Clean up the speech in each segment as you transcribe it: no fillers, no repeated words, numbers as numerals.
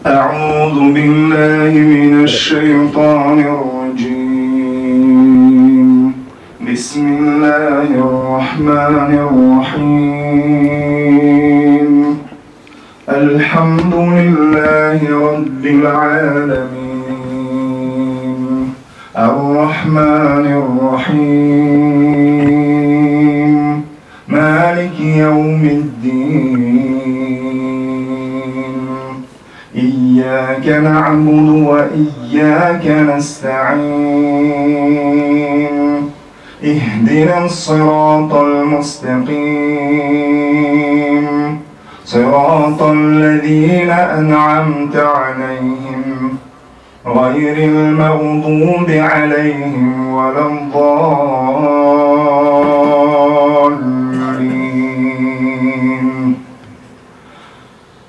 أعوذ بالله من الشيطان الرجيم. بسم الله الرحمن الرحيم. الحمد لله رب العالمين، الرحمن الرحيم، مالك يوم الدين. إياك نعبد وإياك نستعين. اهدنا الصراط المستقيم، صراط الذين أنعمت عليهم غير المغضوب عليهم ولا الضالين.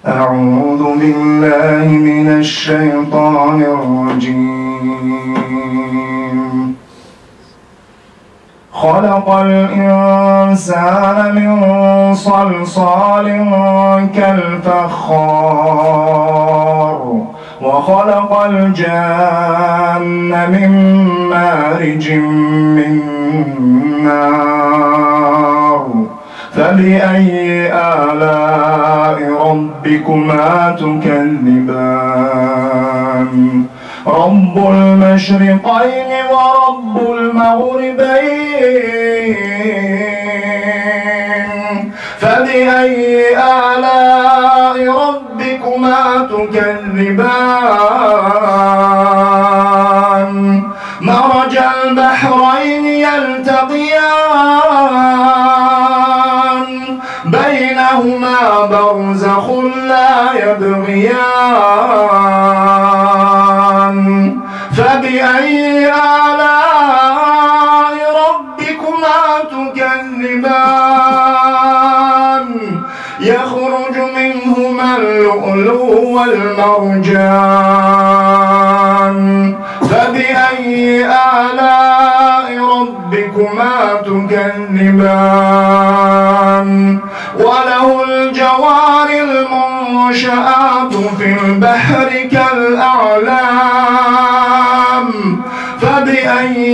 أعوذ بالله من الشيطان الرجيم. خلق الإنسان من صلصال كالفخار، وخلق الجان من مارج من نار. فبأي آلاء ربكما تكذبان؟ رب المشرقين ورب المغربين، فبأي آلاء ربكما تكذبان؟ مرج البحرين يلتقيان، بينهما برزخ لا يبغيان. فبأي آلاء ربكما تكذبان؟ يخرج منهما اللؤلؤ والمرجان. فبأي آلاء ربكما تكذبان؟ وله الجوار المنشآت في البحر كالأعلام. فبأي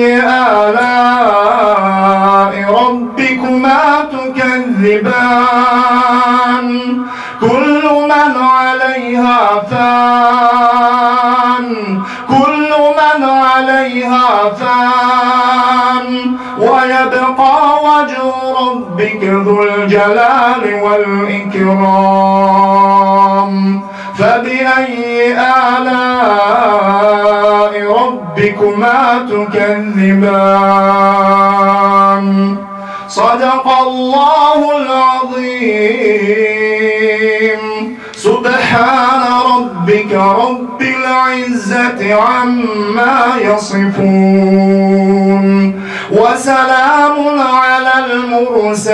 آلاء ربكما تكذبان؟ كل من عليها فان، كل من عليها فان، ويبقى وجه ربك ذو الجلال والإكرام. فبأي آلاء ربكما تكذبان؟ صدق الله العظيم. سبحان ربك رب العزة عما يصفون، وسلام على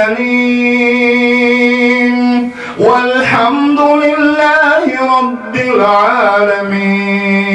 المرسلين، والحمد لله رب العالمين.